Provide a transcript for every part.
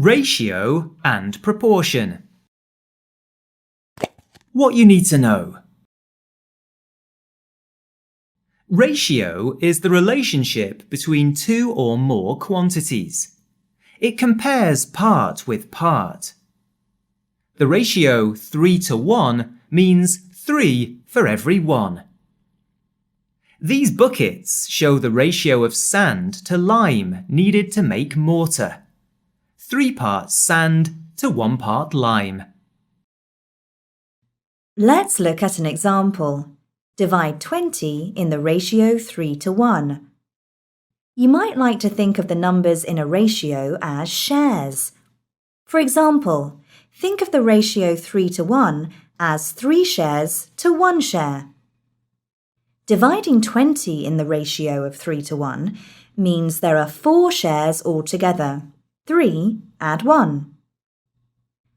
Ratio and proportion. What you need to know. Ratio is the relationship between two or more quantities. It compares part with part. The ratio 3:1 means 3 for every 1. These buckets show the ratio of sand to lime needed to make mortar. 3 parts sand to 1 part lime. Let's look at an example. Divide 20 in the ratio 3:1. You might like to think of the numbers in a ratio as shares. For example, think of the ratio 3:1 as 3 shares to 1 share. Dividing 20 in the ratio of 3:1 means there are 4 shares altogether. 3 add 1.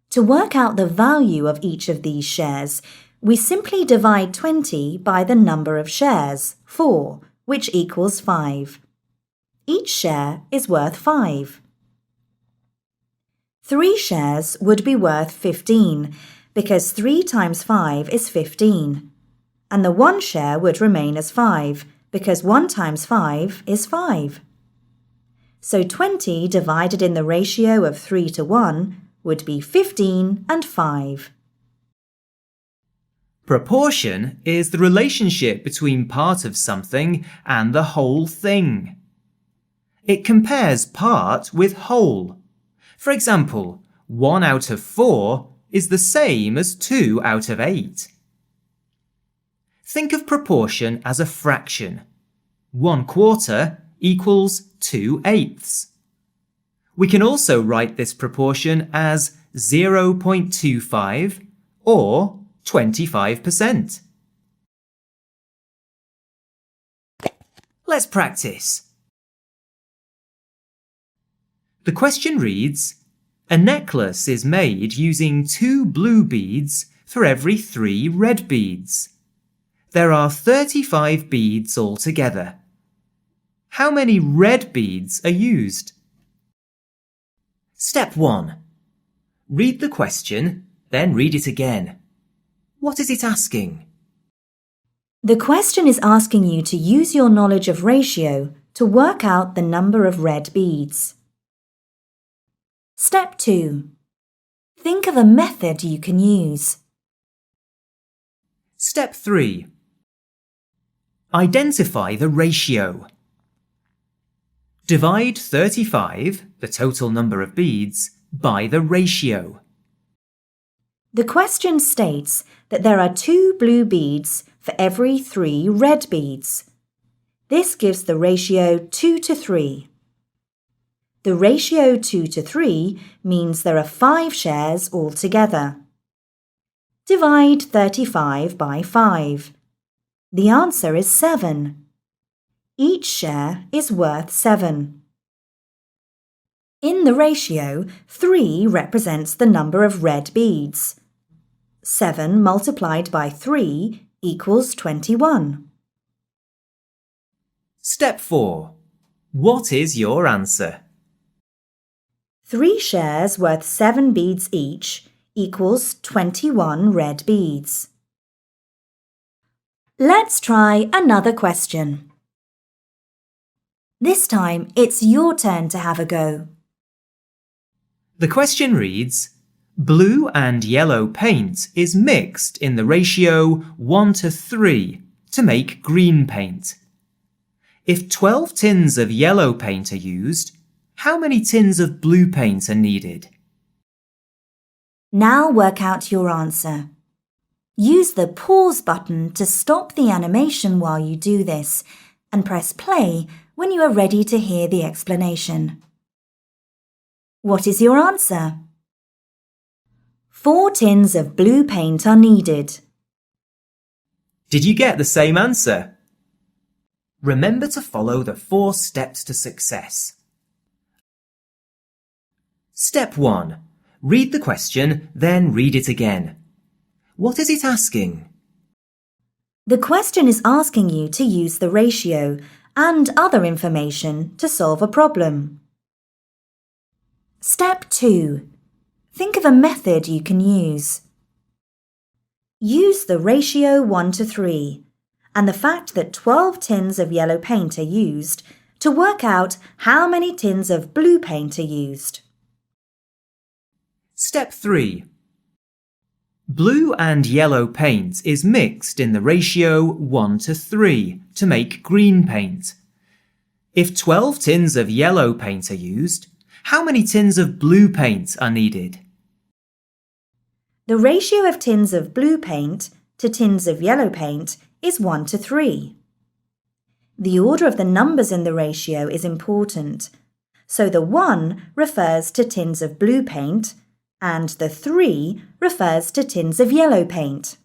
To work out the value of each of these shares, we simply divide 20 by the number of shares, 4, which equals 5. Each share is worth 5. 3 shares would be worth 15 because 3 times 5 is 15. And the 1 share would remain as 5 because 1 times 5 is 5. So 20 divided in the ratio of 3:1 would be 15 and 5. Proportion is the relationship between part of something and the whole thing. It compares part with whole. For example, 1 out of 4 is the same as 2 out of 8. Think of proportion as a fraction. 1/4 equals 2/8. We can also write this proportion as 0.25 or 25%. Let's practice. The question reads, a necklace is made using 2 blue beads for every 3 red beads. There are 35 beads altogether. How many red beads are used? Step 1. Read the question, then read it again. What is it asking? The question is asking you to use your knowledge of ratio to work out the number of red beads. Step 2. Think of a method you can use. Step 3. Identify the ratio. Divide 35, the total number of beads, by the ratio. The question states that there are 2 blue beads for every 3 red beads. This gives the ratio 2:3. The ratio 2:3 means there are 5 shares altogether. Divide 35 by 5. The answer is 7. Each share is worth 7. In the ratio, 3 represents the number of red beads. 7 multiplied by 3 equals 21. Step 4. What is your answer? 3 shares worth 7 beads each equals 21 red beads. Let's try another question. This time, it's your turn to have a go. The question reads, blue and yellow paint is mixed in the ratio 1:3 to make green paint. If 12 tins of yellow paint are used, how many tins of blue paint are needed? Now work out your answer. Use the pause button to stop the animation while you do this and press play when you are ready to hear the explanation. What is your answer? 4 tins of blue paint are needed. Did you get the same answer? Remember to follow the 4 steps to success. Step 1. Read the question, then read it again. What is it asking? The question is asking you to use the ratio and other information to solve a problem. Step 2. Think of a method you can use. Use the ratio 1 to 3 and the fact that 12 tins of yellow paint are used to work out how many tins of blue paint are used. Step 3. Blue and yellow paint is mixed in the ratio 1 to 3 to make green paint. If 12 tins of yellow paint are used, how many tins of blue paint are needed? The ratio of tins of blue paint to tins of yellow paint is 1 to 3. The order of the numbers in the ratio is important, so the 1 refers to tins of blue paint and the 3 refers to tins of yellow paint.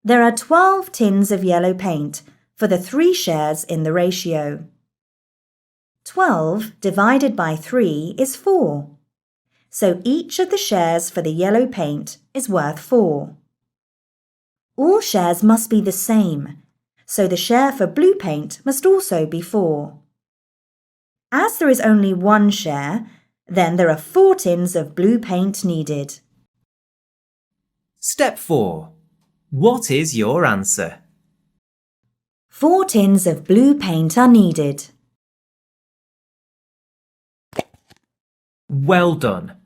There are 12 tins of yellow paint for the 3 shares in the ratio. 12 divided by 3 is 4, so each of the shares for the yellow paint is worth 4. All shares must be the same, so the share for blue paint must also be 4. As there is only 1 share, then there are 4 tins of blue paint needed. Step 4. What is your answer? 4 tins of blue paint are needed. Well done.